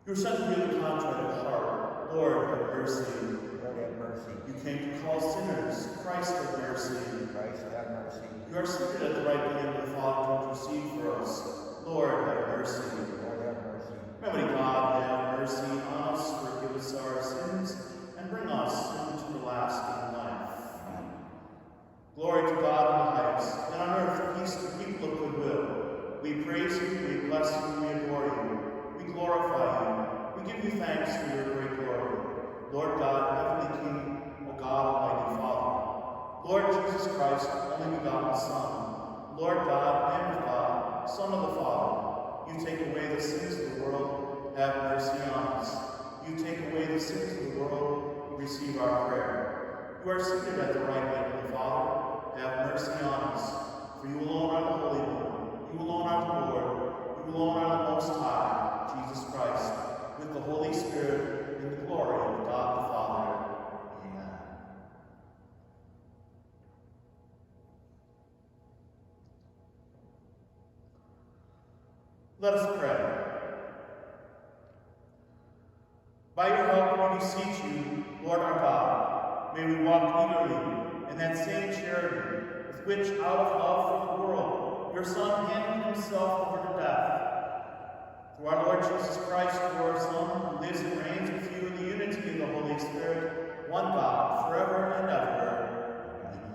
You were sent to heal the contrite of heart. Lord, have mercy. Lord, have mercy. You came to call sinners. Christ, have mercy. Christ, have mercy. You are seated at the right hand of the Father to intercede for us. Lord, have mercy. Lord, have mercy. Almighty God, have mercy on us, forgive us our sins, and bring us into everlasting life. Amen. Glory to God in the highest, and on earth peace to the people of goodwill. We praise you, we bless you, we adore you. We glorify you. We give you thanks for your great glory. Lord God, heavenly King, O God, almighty Father. Lord Jesus Christ, only begotten Son. Lord God, Lamb of God, Son of the Father. You take away the sins of the world, have mercy on us. You take away the sins of the world, receive our prayer. You are seated at the right hand of the Father, have mercy on us. For you alone are the Holy One. You alone are the Lord. You alone are the Most High, Jesus Christ, with the Holy Spirit, in the glory of God the Father. Amen. Let us pray. By your help, we beseech you, Lord our God, may we walk eagerly in that same charity with which, out of love for the world, your Son handed himself over to death. Through our Lord Jesus Christ, your Son, who lives and reigns with you in the unity of the Holy Spirit, one God, forever and ever. Amen.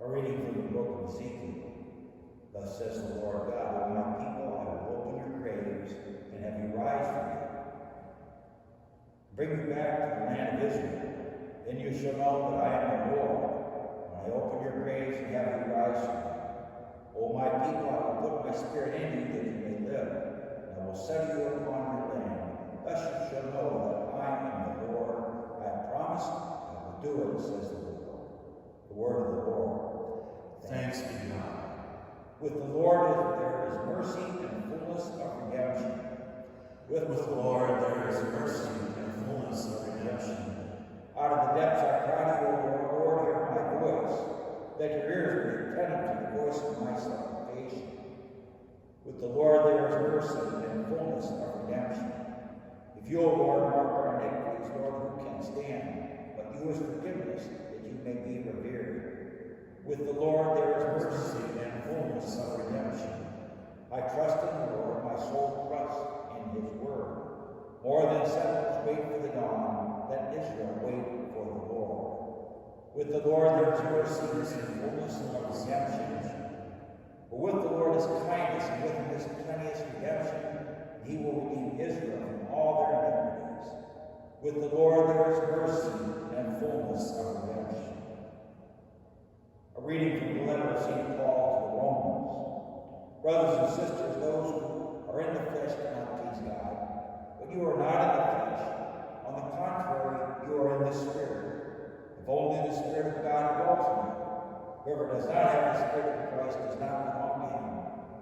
A reading from the book of Ezekiel. Thus says the Lord God, O my people, I will open your graves and have you rise from them. Bring you back to the land of Israel. Then you shall know that I am the Lord, when I open your graves and have you rise from them. O my people, I will put my spirit in you that you may live, and I will set you upon your land. Thus you shall know that I am the Lord. I have promised, I will do it, says the Lord. The word of the Lord. Thanks be to God. With the Lord there is mercy and fullness of redemption. With the Lord there is mercy and fullness of redemption. Out of the depths I cry to you, O Lord, hear my voice. Let your ears be attentive to the voice of my supplication. With the Lord there is mercy and fullness of redemption. If you, O Lord, mark our iniquities, Lord, who can stand? But you is forgiveness, that you may be revered. With the Lord there is mercy and fullness of redemption. I trust in the Lord, my soul trusts in his word. More than settlers wait for the dawn, let Israel wait for the Lord. With the Lord there is mercy and fullness of redemption. For with the Lord is kindness, and with him is plenteous redemption. He will redeem Israel from all their iniquities. With the Lord there is mercy and fullness of redemption. A reading from the letter of St. Paul to the Romans. Brothers and sisters, those who are in the flesh cannot please God, but you are not in the flesh. On the contrary, you are in the Spirit. If only the Spirit of God dwells in you. Whoever does not have the Spirit of Christ does not belong to him.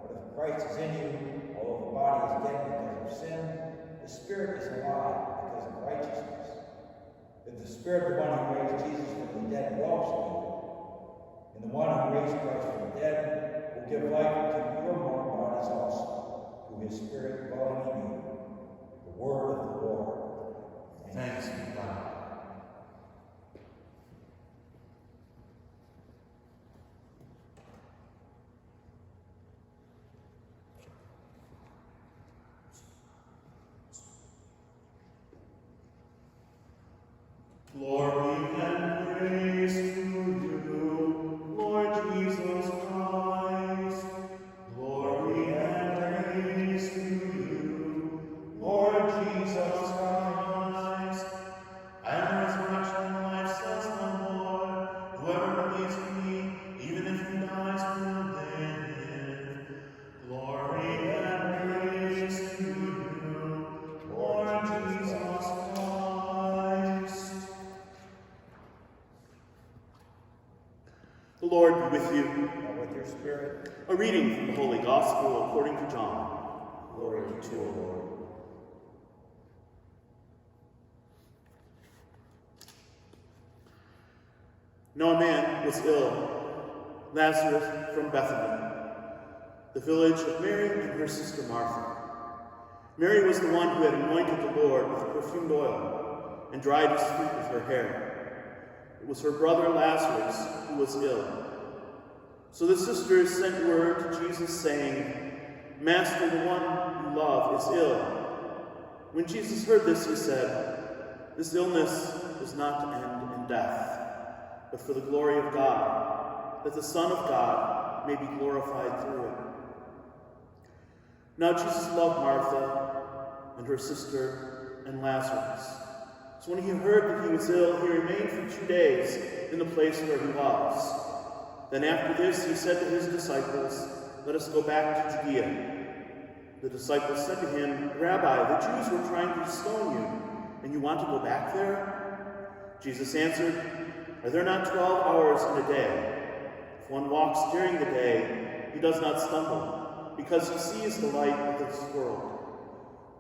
But if Christ is in you, although the body is dead because of sin, the Spirit is alive because of righteousness. If the Spirit of the one who raised Jesus from the dead dwells in you, and the one who raised Christ from the dead will give life to your mortal bodies also, through his Spirit dwelling in you. Glory and praise to you, Lord Jesus Christ. Glory and praise to you, Lord Jesus Christ. And resurrection and life says the Lord, whoever believes in me, even if he dies, will live. Glory and praise to you, Lord Jesus Christ. The Lord be with you. And with your spirit. A reading from the Holy Gospel according to John. Glory to you, O Lord. Now a man was ill, Lazarus from Bethany, the village of Mary and her sister Martha. Mary was the one who had anointed the Lord with perfumed oil and dried his feet with her hair. It was her brother Lazarus who was ill. So the sisters sent word to Jesus saying, Master, the one you love is ill. When Jesus heard this, he said, This illness is not to end in death, but for the glory of God, that the Son of God may be glorified through it. Now Jesus loved Martha and her sister and Lazarus. So when he heard that he was ill, he remained for 2 days in the place where he was. Then after this he said to his disciples, Let us go back to Judea. The disciples said to him, Rabbi, the Jews were trying to stone you, and you want to go back there? Jesus answered, Are there not 12 hours in a day? If one walks during the day, he does not stumble, because he sees the light of this world.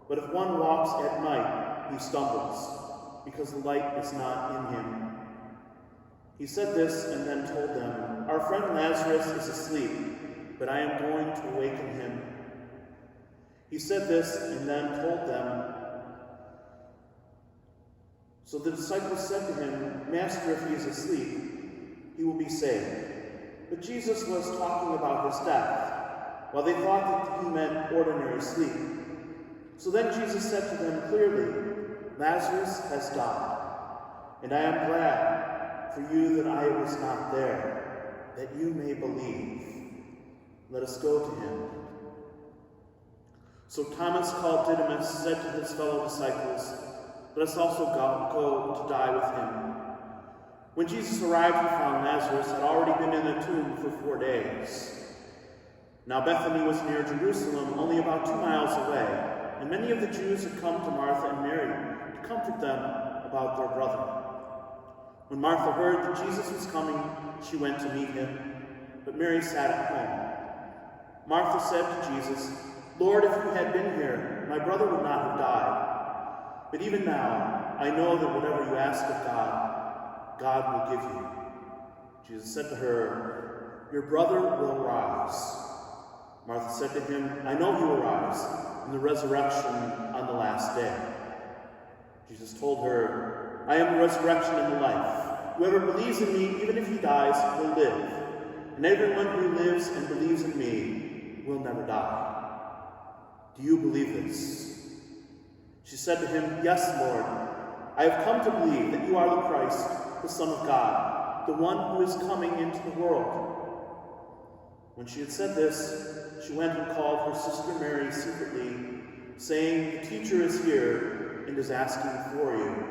But if one walks at night, he stumbles, because the light is not in him. He said this and then told them, Our friend Lazarus is asleep, but I am going to awaken him. He said this and then told them. So the disciples said to him, Master, if he is asleep, he will be saved. But Jesus was talking about his death, while they thought that he meant ordinary sleep. So then Jesus said to them clearly, Lazarus has died, and I am glad for you that I was not there, that you may believe. Let us go to him. So Thomas, called Didymus, said to his fellow disciples, Let us also go to die with him. When Jesus arrived, he found Lazarus had already been in the tomb for 4 days. Now Bethany was near Jerusalem, only about 2 miles away, and many of the Jews had come to Martha and Mary to comfort them about their brother. When Martha heard that Jesus was coming, she went to meet him, but Mary sat at home. Martha said to Jesus, Lord, if you had been here, my brother would not have died. But even now, I know that whatever you ask of God, God will give you. Jesus said to her, Your brother will rise. Martha said to him, I know he will rise in the resurrection on the last day. Jesus told her, I am the resurrection and the life. Whoever believes in me, even if he dies, will live. And everyone who lives and believes in me will never die. Do you believe this? She said to him, Yes, Lord. I have come to believe that you are the Christ, the Son of God, the one who is coming into the world. When she had said this, she went and called her sister Mary secretly, saying, The teacher is here and is asking for you.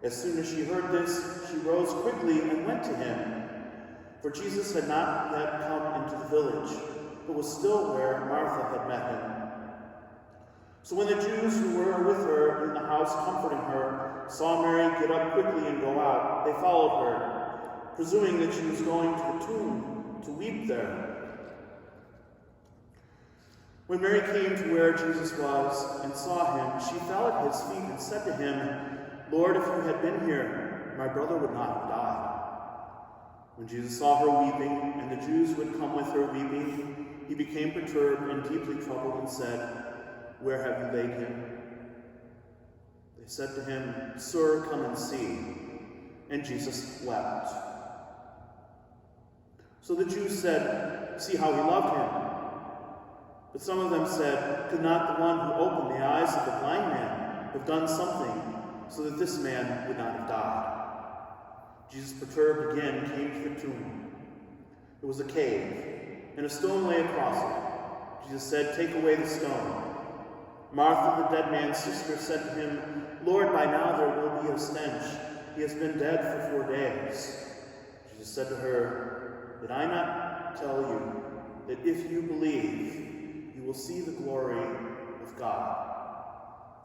As soon as she heard this, she rose quickly and went to him. For Jesus had not yet come into the village, but was still where Martha had met him. So when the Jews who were with her in the house comforting her saw Mary get up quickly and go out, they followed her, presuming that she was going to the tomb to weep there. When Mary came to where Jesus was and saw him, she fell at his feet and said to him, Lord, if you had been here, my brother would not have died. When Jesus saw her weeping, and the Jews who had come with her weeping, he became perturbed and deeply troubled and said, Where have you laid him? They said to him, Sir, come and see. And Jesus wept. So the Jews said, See how he loved him. But some of them said, Could not the one who opened the eyes of the blind man have done something? so that this man would not have died. Jesus, perturbed again, came to the tomb. It was a cave, and a stone lay across it. Jesus said, "Take away the stone." Martha, the dead man's sister, said to him, "Lord, by now there will be a stench. He has been dead for 4 days." Jesus said to her, "Did I not tell you that if you believe, you will see the glory of God?"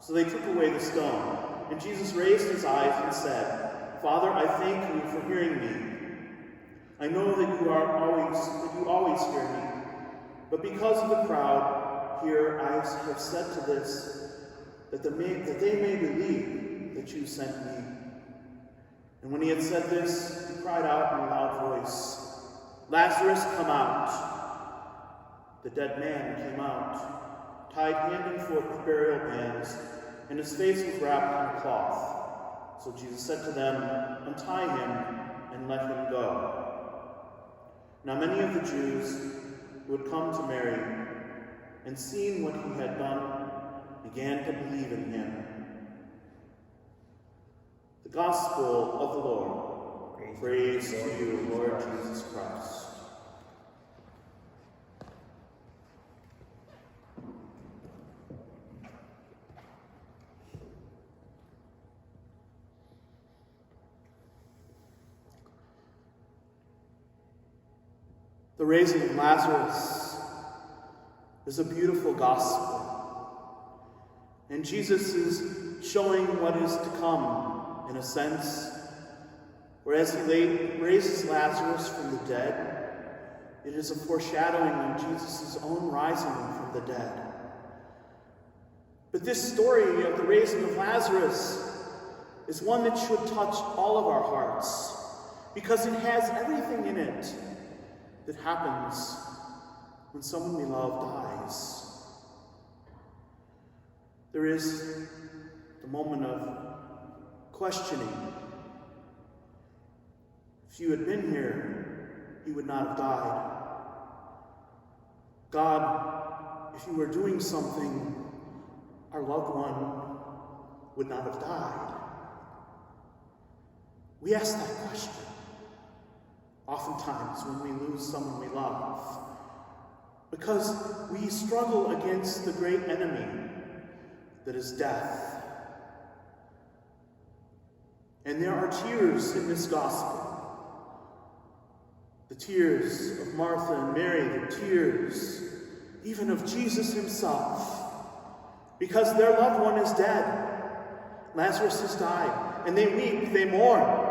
So they took away the stone, and Jesus raised his eyes and said, "Father, I thank you for hearing me. I know that you always hear me, but because of the crowd here, I have said to this, that they may believe that you sent me." And when he had said this, he cried out in a loud voice, "Lazarus, come out." The dead man came out, tied hand and foot with burial bands, and his face was wrapped in a cloth. So Jesus said to them, "Untie him and let him go." Now many of the Jews who had come to Mary and seen what he had done began to believe in him. The Gospel of the Lord. Praise to you, Lord Jesus Christ. The raising of Lazarus is a beautiful gospel. And Jesus is showing what is to come, in a sense. Whereas he raises Lazarus from the dead, it is a foreshadowing of Jesus' own rising from the dead. But this story of the raising of Lazarus is one that should touch all of our hearts, because it has everything in it that happens when someone we love dies. There is the moment of questioning. If you had been here, he would not have died. God, if you were doing something, our loved one would not have died. We ask that question oftentimes when we lose someone we love, because we struggle against the great enemy that is death. And there are tears in this gospel. The tears of Martha and Mary, the tears even of Jesus himself, because their loved one is dead. Lazarus has died, and they weep, they mourn.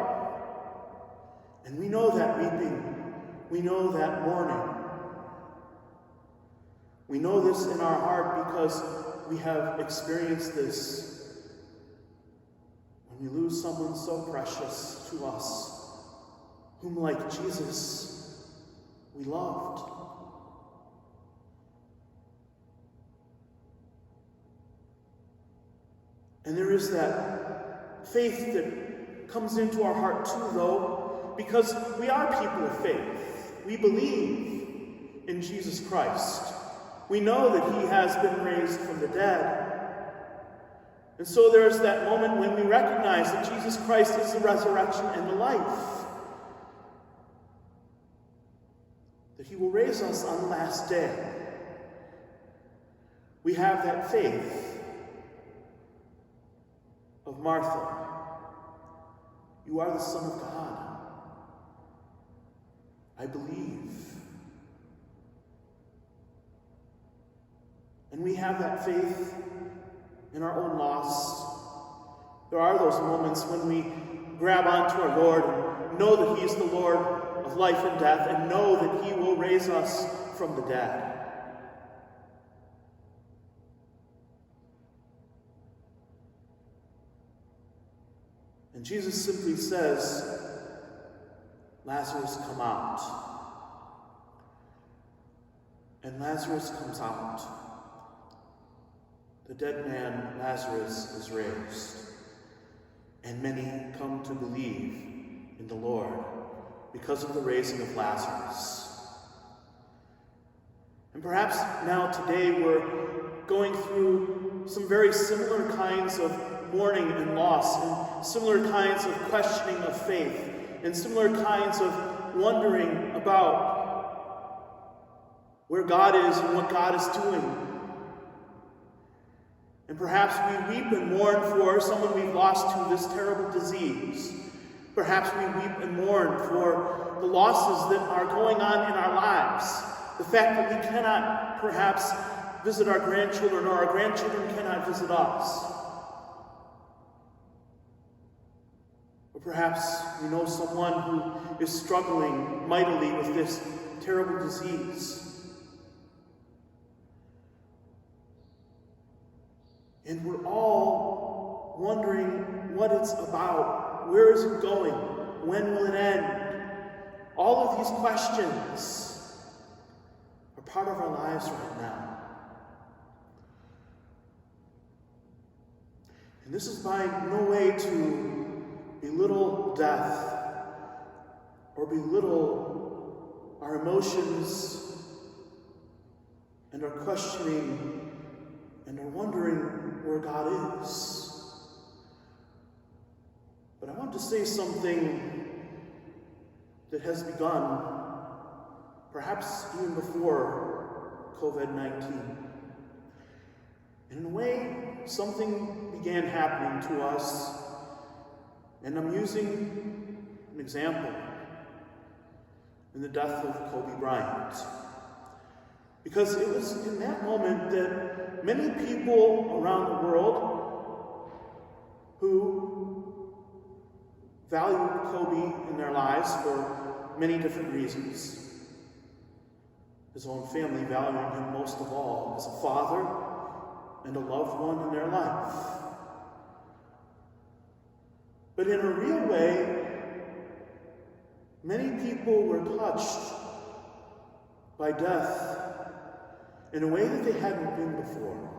And we know that weeping, we know that mourning. We know this in our heart because we have experienced this when we lose someone so precious to us, whom, like Jesus, we loved. And there is that faith that comes into our heart too, though, because we are people of faith. We believe in Jesus Christ. We know that he has been raised from the dead. And so there's that moment when we recognize that Jesus Christ is the resurrection and the life. That he will raise us on the last day. We have that faith of Martha. You are the Son of God. I believe. And we have that faith in our own loss. There are those moments when we grab onto our Lord and know that he is the Lord of life and death, and know that he will raise us from the dead. And Jesus simply says, "Lazarus, come out." And Lazarus comes out. The dead man, Lazarus, is raised. And many come to believe in the Lord because of the raising of Lazarus. And perhaps now today we're going through some very similar kinds of mourning and loss, and similar kinds of questioning of faith, and similar kinds of wondering about where God is and what God is doing. And perhaps we weep and mourn for someone we've lost to this terrible disease. Perhaps we weep and mourn for the losses that are going on in our lives. The fact that we cannot perhaps visit our grandchildren, or our grandchildren cannot visit us. Or perhaps we know someone who is struggling mightily with this terrible disease. And we're all wondering what it's about. Where is it going? When will it end? All of these questions are part of our lives right now. And this is by no way to belittle death or belittle our emotions and our questioning and our wondering where God is. But I want to say something that has begun perhaps even before COVID-19. And in a way, something began happening to us, and I'm using an example in the death of Kobe Bryant. Because it was in that moment that many people around the world who valued Kobe in their lives for many different reasons. His own family valuing him most of all as a father and a loved one in their life. But in a real way, many people were touched by death in a way that they hadn't been before.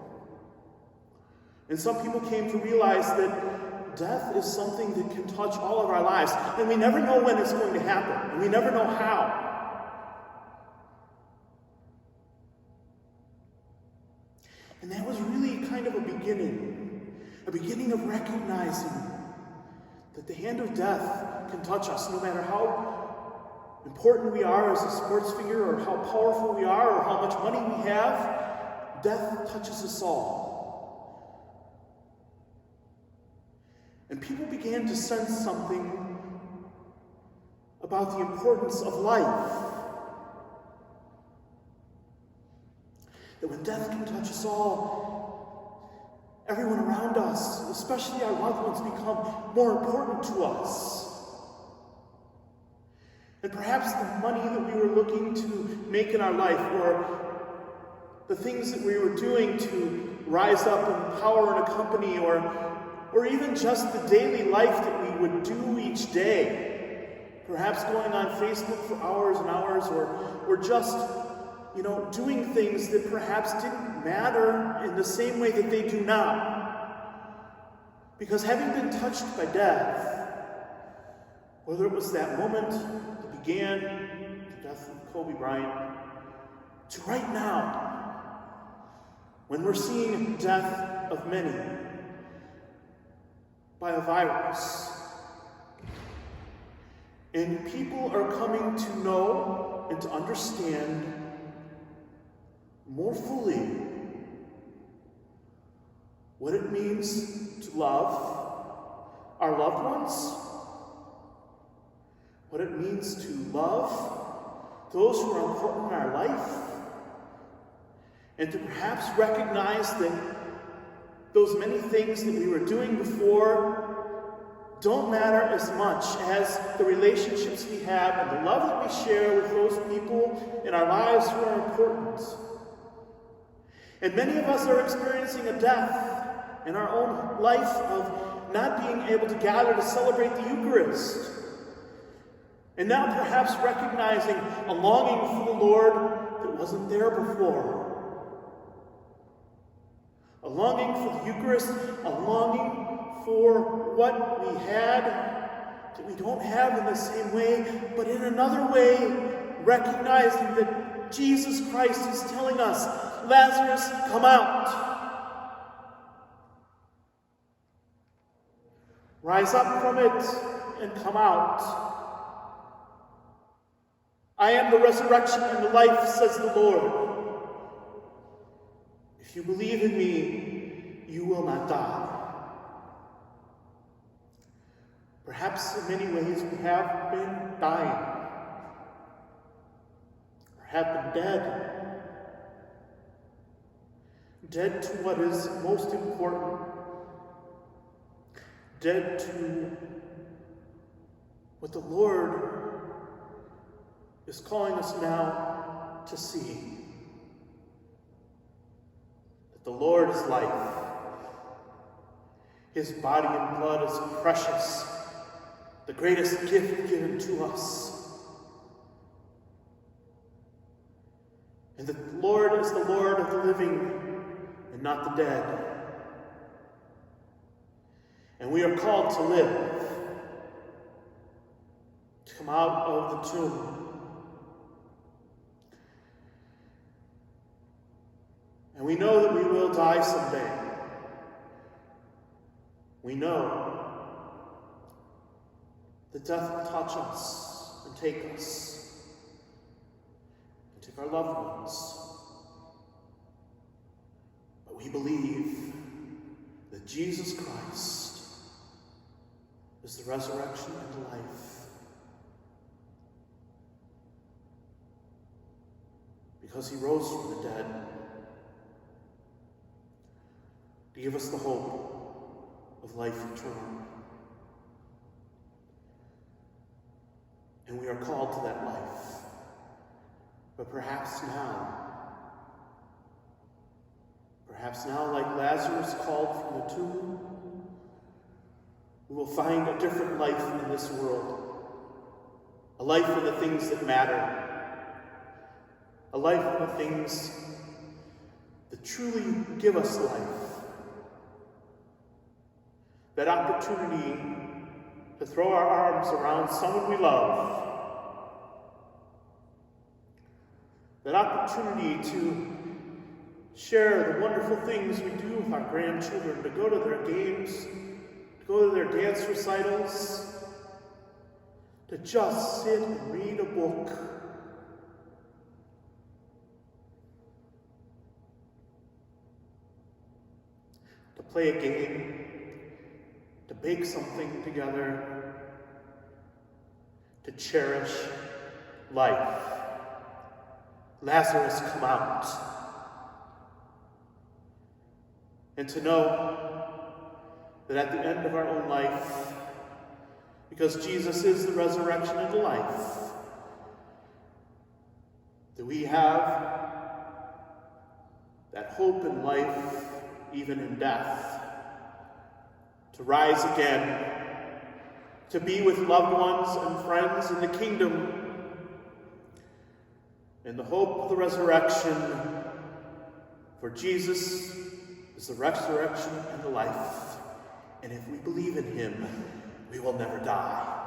And some people came to realize that death is something that can touch all of our lives, and we never know when it's going to happen, and we never know how. And that was really kind of a beginning of recognizing that the hand of death can touch us no matter how important we are as a sports figure, or how powerful we are, or how much money we have. Death touches us all. And people began to sense something about the importance of life. That when death can touch us all, everyone around us, especially our loved ones, become more important to us. And perhaps the money that we were looking to make in our life, or the things that we were doing to rise up and power in a company, or even just the daily life that we would do each day, perhaps going on Facebook for hours and hours, or just doing things that perhaps didn't matter in the same way that they do now. Because having been touched by death, whether it was that moment that began the death of Kobe Bryant, to right now, when we're seeing death of many by a virus, and people are coming to know and to understand more fully what it means to love our loved ones, what it means to love those who are important in our life, and to perhaps recognize that those many things that we were doing before don't matter as much as the relationships we have and the love that we share with those people in our lives who are important. And many of us are experiencing a death in our own life of not being able to gather to celebrate the Eucharist. And now perhaps recognizing a longing for the Lord that wasn't there before. A longing for the Eucharist, a longing for what we had that we don't have in the same way, but in another way, recognizing that Jesus Christ is telling us, Lazarus, come out. Rise up from it and come out. I am the resurrection and the life, says the Lord. If you believe in me, you will not die. Perhaps in many ways we have been dying, or have been dead. Dead to what is most important. Dead to what the Lord is calling us now to see. That the Lord is life. His body and blood is precious, the greatest gift given to us. And that the Lord is the Lord of the living and not the dead. And we are called to live, to come out of the tomb. And we know that we will die someday. We know that death will touch us and take us, and take our loved ones. But we believe that Jesus Christ is the resurrection and the life. Because he rose from the dead to give us the hope of life eternal. And we are called to that life. But perhaps now, like Lazarus called from the tomb, we will find a different life in this world. A life for the things that matter. A life for the things that truly give us life. That opportunity to throw our arms around someone we love. That opportunity to share the wonderful things we do with our grandchildren, to go to their games, to go to their dance recitals, to just sit and read a book. To play a game, to bake something together, to cherish life. Lazarus, come out. And to know that at the end of our own life, because Jesus is the resurrection and the life, that we have that hope in life, even in death, to rise again, to be with loved ones and friends in the kingdom, in the hope of the resurrection, for Jesus is the resurrection and the life. And if we believe in him, we will never die.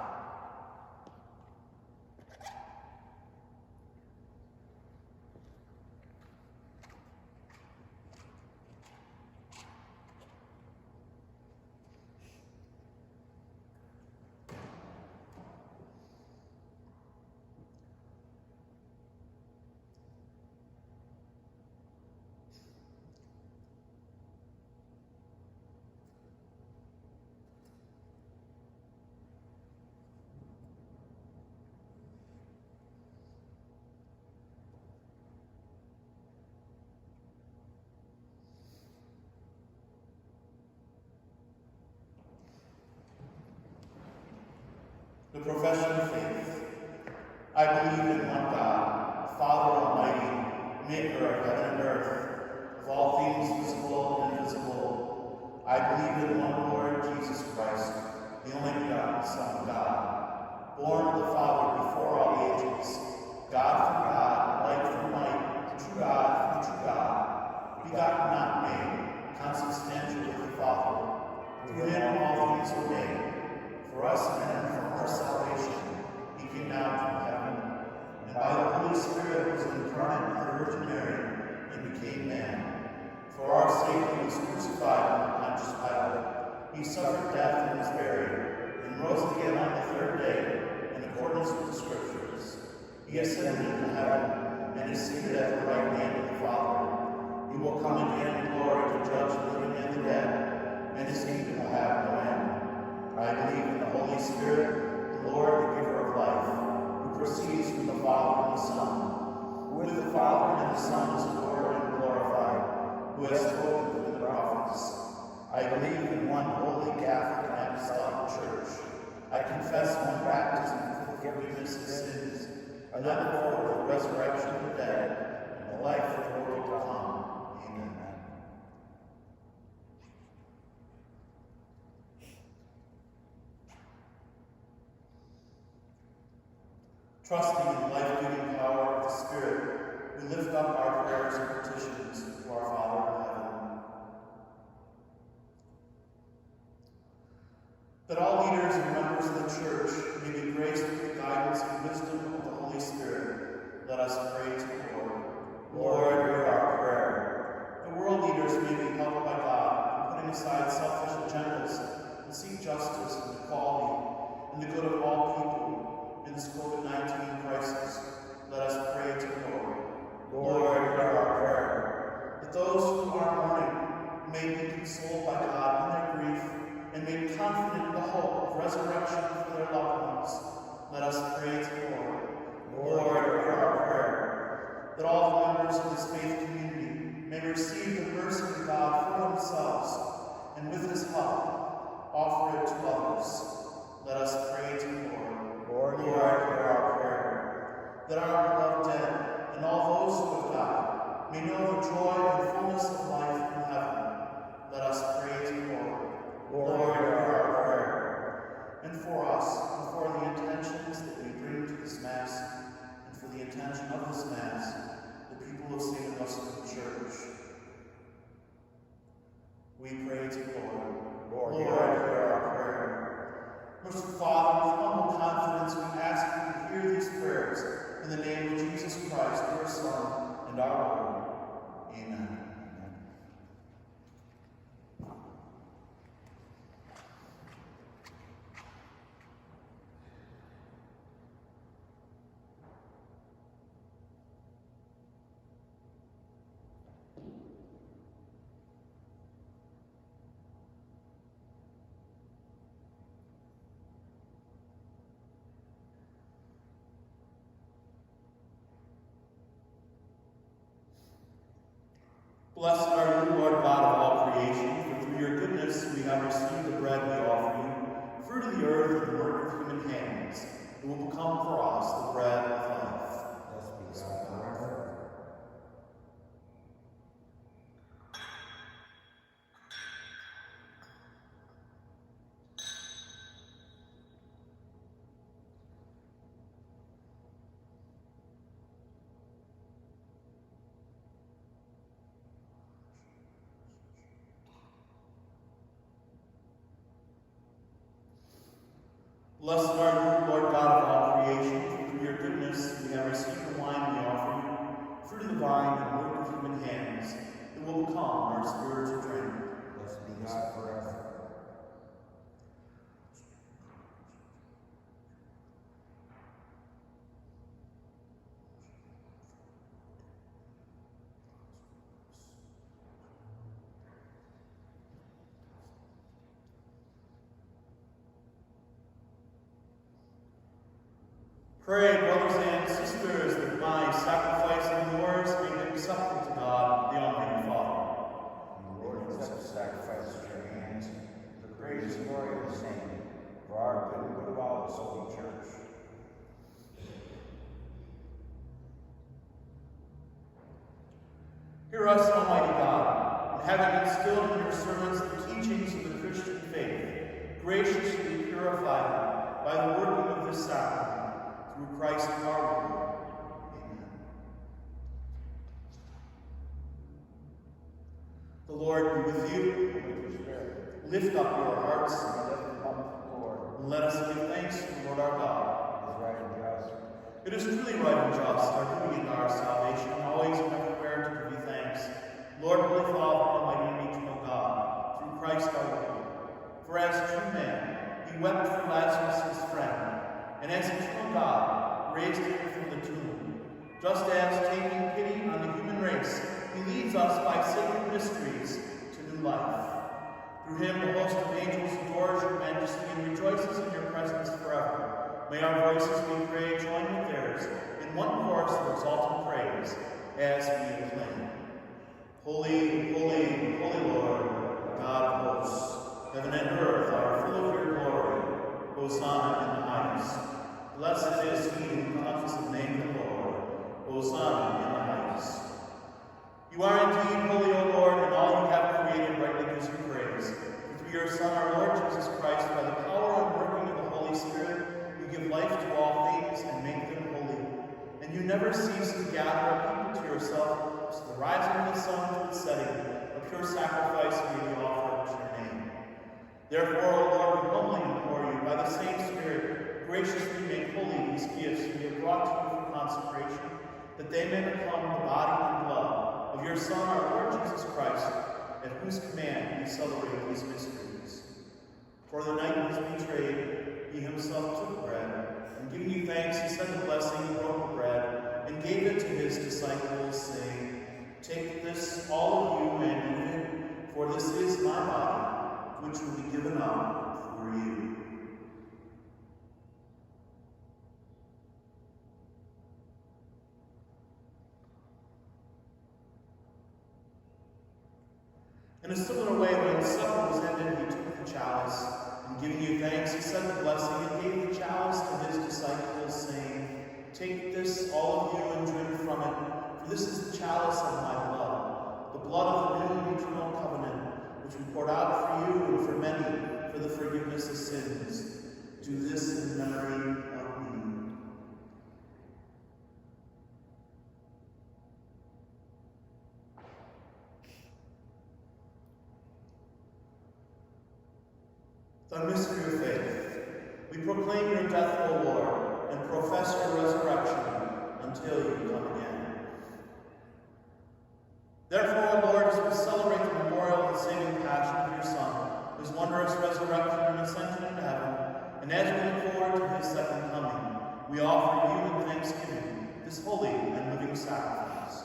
The profession of faith. I believe in one God, Father Almighty, maker of heaven and earth, of all things visible and invisible. I believe in one Lord Jesus Christ, the only begotten Son of God, born of the Father before all ages, God from God, light from light, the true God from the true God, begotten not made, consubstantial with the Father. Through him all things were made. For us men, from our salvation, he came down from heaven, and by the Holy Spirit was incarnate of the Virgin Mary, and became man. For our sake he was crucified under Pontius Pilate. He suffered death and was buried, and rose again on the third day, in accordance with the Scriptures. He ascended into heaven, and is seated at the right hand of the Father. He will come again in glory to judge the living and the dead, and his kingdom will have no end. I believe in the Holy Spirit, the Lord, the giver of life, who proceeds from the Father and the Son, who with the Father and the Son is adored and glorified, who has spoken through the prophets. I believe in one holy Catholic and Apostolic Church. I confess one baptism for the forgiveness of sins. I look forward to the resurrection of the dead and the life of the world to come. Amen. Trusting in the life-giving power of the Spirit, we lift up our prayers and petitions to our Father in heaven. That all leaders and members of the Church may be graced with the guidance and wisdom of the Holy Spirit, let us pray to the Lord. Lord, hear our prayer. The world leaders may be helped by God in putting aside selfish agendas and seek justice and equality and the good of all people in this COVID-19 crisis. Let us pray to the Lord. Lord, hear our prayer. That those who are mourning may be consoled by God in their grief and made confident in the hope of resurrection for their loved ones. Let us pray to the Lord. Lord, hear our prayer. That all the members of this faith community may receive the mercy of God for themselves, and with his help, offer it to others. Let us pray to the Lord. Lord, hear our prayer. That our beloved dead and all those who have died may know the joy and fullness of life in heaven. Let us pray to the Lord. Lord, hear our prayer. And for us, and for the intentions that we bring to this Mass, and for the intention of this Mass, the people of St. Augustine's Church, we pray to the Lord. Lord, hear our prayer. Merciful Father, with humble confidence, we ask you to hear these prayers in the name of Jesus Christ, your Son, and our Lord. Amen. Blessed are you, Lord God of all creation, for through your goodness we have received the bread we offer you, fruit of the earth and the work of human hands. It will become for us the bread of life. Blessed be God forever. Blessed are you, Lord God of all creation, for through your goodness we have received the wine we offer you, fruit of the vine and work of human hands. It will become our spiritual drink. Blessed be God forever. Pray, brothers and sisters, that my sacrifice and yours may be acceptable to God, the Almighty Father. And the Lord accept the sacrifice at your hands, for the praise and glory of his name, for our good and good of all his holy church. Hear us, Almighty God, and having instilled in your servants the teachings of the Christian faith, graciously purify them by the working of this sacrament. Through Christ our Lord. Amen. The Lord be with you. And with your spirit. Lift up your hearts. And lift them up to the Lord. And let us give thanks to the Lord our God. It is right and just. It is truly right and just, our duty and our salvation, always and everywhere to give you thanks. Lord, Holy Father, Almighty and eternal God, through Christ our Lord. For just as, taking pity on the human race, he leads us by sacred mysteries to new life. Through him, the host of angels adores your majesty and rejoices in your presence forever. May our voices, we pray, join with theirs in one chorus of exalted praise as we acclaim. Holy, holy, holy Lord, God of hosts, heaven and earth are full of your glory. Hosanna in the highest. Blessed is he who comes in the name of the Lord. Hosanna in the highest. You are indeed holy, O Lord, and all you have created rightly gives you praise. For through your Son, our Lord Jesus Christ, by the power and working of the Holy Spirit, you give life to all things and make them holy. And you never cease to gather a people to yourself, to the rising of the sun to its setting, a pure sacrifice may be offered to your name. Therefore, O Lord, we humbly implore you, by the same Spirit, graciously make holy these gifts we have brought to you for consecration, that they may become the body and blood of your Son, our Lord Jesus Christ, at whose command we celebrate these mysteries. For the night he was betrayed, he himself took bread, and giving you thanks, he said the blessing, broke the bread, and gave it to his disciples, saying, Take this, all of you, and eat it, for this is my body, which will be given up for you. In a similar way, when supper was ended, he took the chalice, and giving you thanks, he said the blessing, and gave the chalice to his disciples, saying, Take this, all of you, and drink from it, for this is the chalice of my blood, the blood of the new and eternal covenant, which we poured out for you and for many for the forgiveness of sins. Do this in memory of me. The mystery of faith. We proclaim your death, O Lord, and profess your resurrection until you come again. Therefore, O Lord, as we celebrate the memorial of the saving passion of your Son, his wondrous resurrection and ascension into heaven, and as we look forward to his second coming, we offer you in thanksgiving this holy and living sacrifice.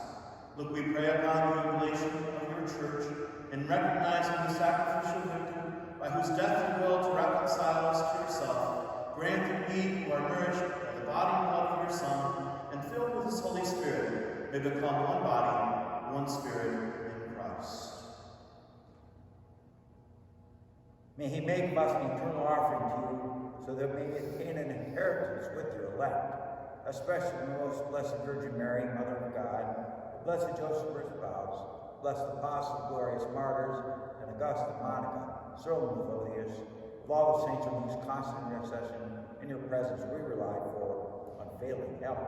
Look, we pray upon the oblation of your church, and recognizing the sacrificial victim by whose death you will to reconcile us to yourself, grant that we who are nourished by the body and blood of your Son, and filled with his Holy Spirit, may become one body, one spirit in Christ. May he make us an eternal offering to you, so that we may attain an inheritance with your elect, especially the most blessed Virgin Mary, Mother of God, blessed Joseph, her spouse, blessed apostles, glorious martyrs, and Augusta, Monica, Cyril, and Methodius, of all the saints on whose constant intercession in your presence we rely for unfailing help.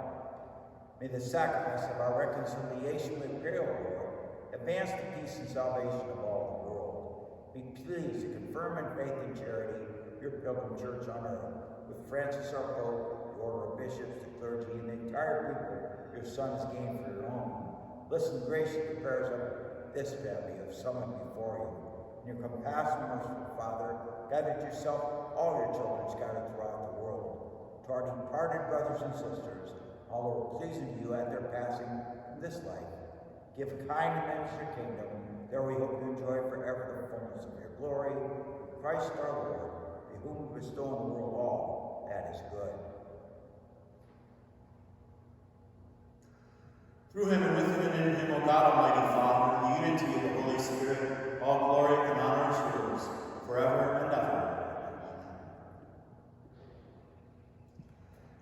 May the sacrifice of our reconciliation with pray, O Lord, advance the peace and salvation of all the world. Be pleased to confirm in faith and charity your pilgrim church on earth, with Francis our Pope, the order of bishops, the clergy, and the entire people your Son has gained for your own. Listen graciously to prayers of this family of summoned before you. In your compassion, merciful Father, gather to yourself all your children scattered throughout the world. To our departed brothers and sisters, all who are pleasing to you at their passing from this life, give kind amends your kingdom. There we hope to enjoy forever the fullness of your glory. Christ our Lord, to whom we bestow on the world all that is good. Through him and with him and in him, O God, Almighty Father, in the unity of the Holy Spirit, all glory and honor is yours, forever and ever.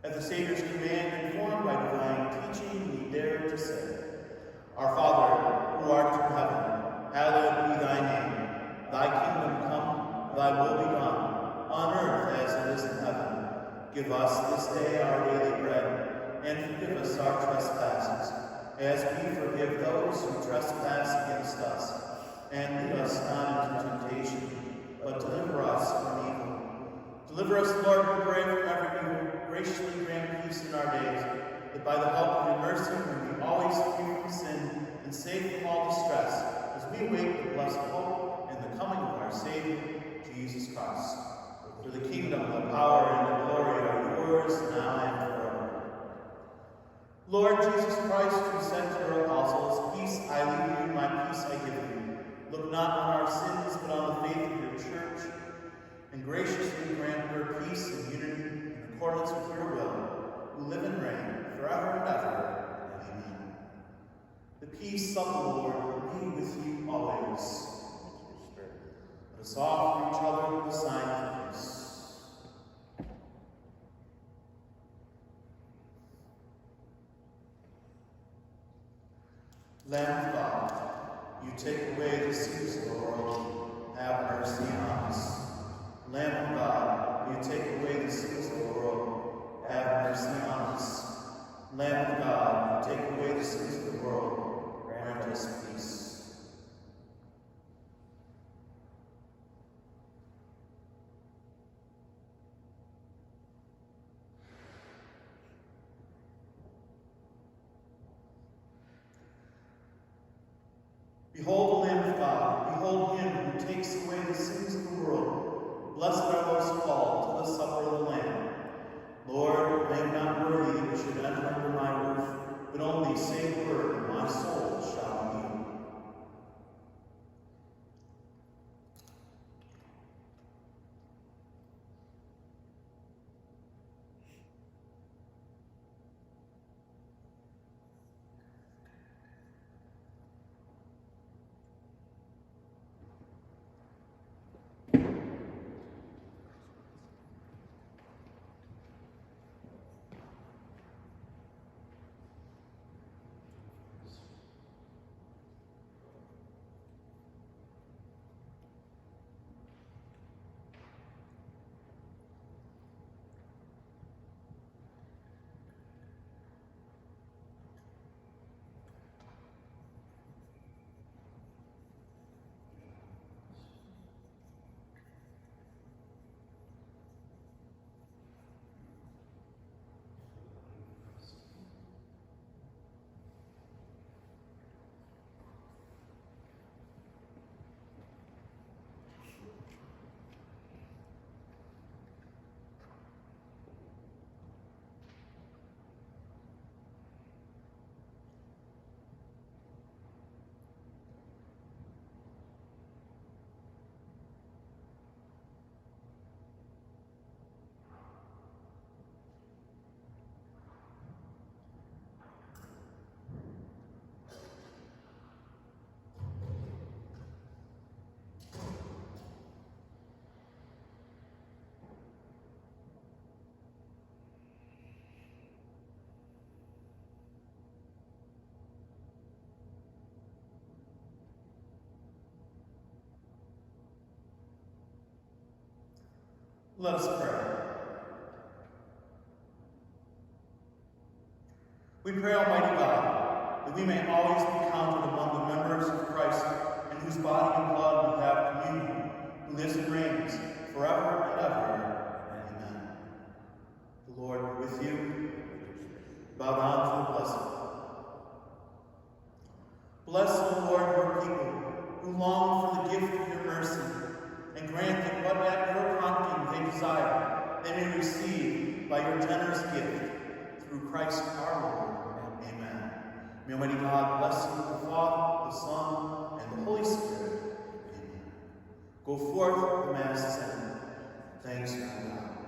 At the Savior's command, informed by divine teaching, we dare to say, Our Father, who art in heaven, hallowed be thy name. Thy kingdom come, thy will be done, on earth as it is in heaven. Give us this day our daily bread, and forgive us our trespasses, as we forgive those who trespass against us. And lead us not into temptation, but deliver us from evil. Deliver us, Lord, we pray, from every evil. Graciously grant peace in our days, that by the help of your mercy we may always free from sin and safe from all distress, as we await the blessed hope and the coming of our Savior, Jesus Christ. For the kingdom, the power, and the glory are yours now and forever. Lord Jesus Christ, who said to your apostles, "Peace I leave you, my peace I give you," look not on our sins, but on the faith of your church, and graciously grant her peace and unity in accordance with your will, who live and reign forever and ever. Amen. The peace of the Lord be with you always. Let us offer each other the sign of peace. Lamb of God, you take away the sins of the world, have mercy on us. Lamb of God, you take away the sins of the world, have mercy on us. Lamb of God, you take away the sins of the world, grant us peace. Behold the Lamb of God, behold him who takes away the sins of the world. Blessed are those called to the supper of the Lamb. Lord, I am not worthy that you should enter under my roof, but only say the word, and my soul shall be healed. Let us pray. We pray, Almighty God, that we may always be counted among the members of Christ, in whose body and blood we have communion, who lives and reigns forever and ever. Amen. The Lord be with you. Bow down to the blessed. Bless, O Lord, your people, who long for the gift of your mercy, and grant that what at your prompting they desire, they may receive by your generous gift, through Christ our Lord. Amen. May Almighty God bless you, the Father, the Son, and the Holy Spirit. Amen. Go forth, the Mass is ended. Thanks be to God.